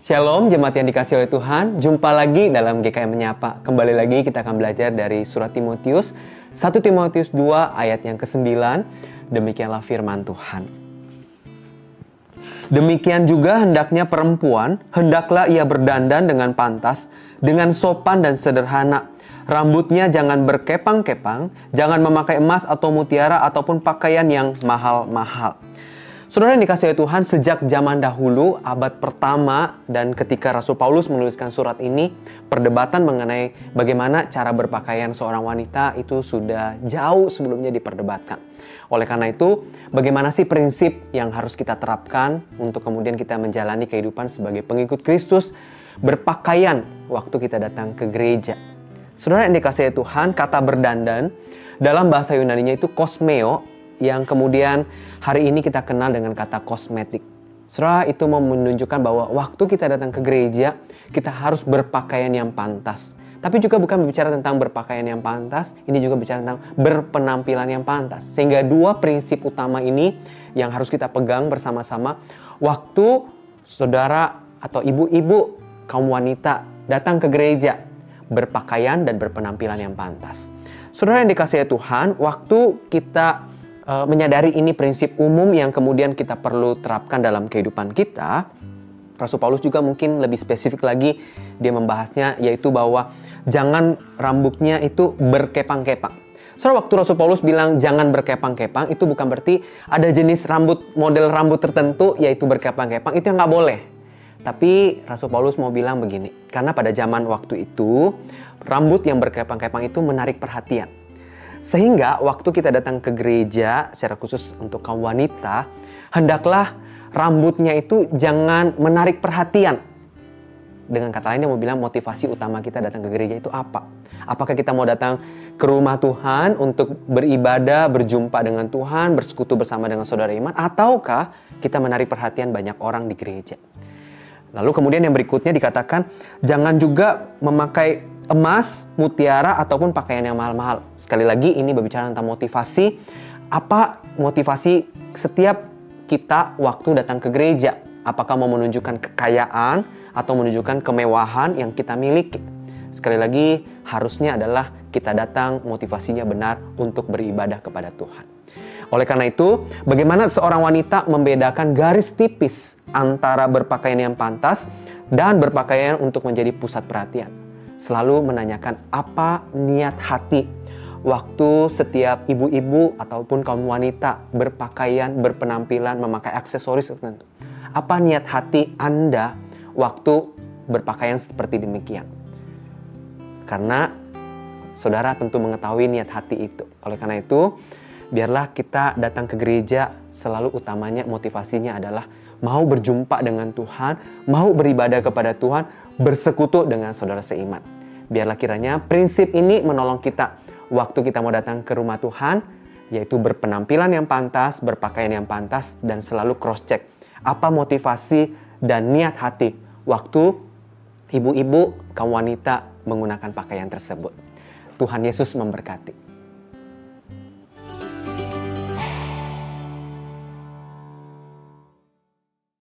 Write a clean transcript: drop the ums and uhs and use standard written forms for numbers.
Shalom jemaat yang dikasih oleh Tuhan, jumpa lagi dalam GKM Menyapa. Kembali lagi kita akan belajar dari surat Timotius, 1 Timotius 2 ayat yang ke-9, demikianlah firman Tuhan. Demikian juga hendaknya perempuan, hendaklah ia berdandan dengan pantas, dengan sopan dan sederhana. Rambutnya jangan berkepang-kepang, jangan memakai emas atau mutiara ataupun pakaian yang mahal-mahal. Saudara yang dikasihi Tuhan, sejak zaman dahulu, abad pertama, dan ketika Rasul Paulus menuliskan surat ini, perdebatan mengenai bagaimana cara berpakaian seorang wanita itu sudah jauh sebelumnya diperdebatkan. Oleh karena itu, bagaimana sih prinsip yang harus kita terapkan untuk kemudian kita menjalani kehidupan sebagai pengikut Kristus, berpakaian waktu kita datang ke gereja. Saudara yang dikasihi Tuhan, kata berdandan dalam bahasa Yunaninya itu kosmeo, yang kemudian hari ini kita kenal dengan kata kosmetik. Saudara, itu menunjukkan bahwa waktu kita datang ke gereja, kita harus berpakaian yang pantas. Tapi juga bukan berbicara tentang berpakaian yang pantas, ini juga bicara tentang berpenampilan yang pantas. Sehingga dua prinsip utama ini yang harus kita pegang bersama-sama waktu saudara atau ibu-ibu kaum wanita datang ke gereja, berpakaian dan berpenampilan yang pantas. Saudara yang dikasihi Tuhan, waktu kita menyadari ini prinsip umum yang kemudian kita perlu terapkan dalam kehidupan kita, Rasul Paulus juga mungkin lebih spesifik lagi dia membahasnya, yaitu bahwa jangan rambutnya itu berkepang-kepang. Saudara, waktu Rasul Paulus bilang jangan berkepang-kepang, itu bukan berarti ada jenis rambut, model rambut tertentu yaitu berkepang-kepang, itu yang nggak boleh. Tapi Rasul Paulus mau bilang begini, karena pada zaman waktu itu rambut yang berkepang-kepang itu menarik perhatian. Sehingga waktu kita datang ke gereja, secara khusus untuk kaum wanita, hendaklah rambutnya itu jangan menarik perhatian. Dengan kata lain, dia mau bilang motivasi utama kita datang ke gereja itu apa? Apakah kita mau datang ke rumah Tuhan untuk beribadah, berjumpa dengan Tuhan, bersekutu bersama dengan saudara iman, ataukah kita menarik perhatian banyak orang di gereja? Lalu kemudian yang berikutnya dikatakan, jangan juga memakai emas, mutiara, ataupun pakaian yang mahal-mahal. Sekali lagi ini berbicara tentang motivasi. Apa motivasi setiap kita waktu datang ke gereja? Apakah mau menunjukkan kekayaan atau menunjukkan kemewahan yang kita miliki? Sekali lagi harusnya adalah kita datang motivasinya benar untuk beribadah kepada Tuhan. Oleh karena itu, bagaimana seorang wanita membedakan garis tipis antara berpakaian yang pantas dan berpakaian untuk menjadi pusat perhatian? Selalu menanyakan apa niat hati waktu setiap ibu-ibu ataupun kaum wanita berpakaian, berpenampilan, memakai aksesoris tertentu. Apa niat hati Anda waktu berpakaian seperti demikian? Karena saudara tentu mengetahui niat hati itu. Oleh karena itu, biarlah kita datang ke gereja selalu utamanya motivasinya adalah mau berjumpa dengan Tuhan, mau beribadah kepada Tuhan, bersekutu dengan saudara seiman. Biarlah kiranya prinsip ini menolong kita waktu kita mau datang ke rumah Tuhan, yaitu berpenampilan yang pantas, berpakaian yang pantas, dan selalu cross-check apa motivasi dan niat hati waktu ibu-ibu, kaum wanita menggunakan pakaian tersebut. Tuhan Yesus memberkati.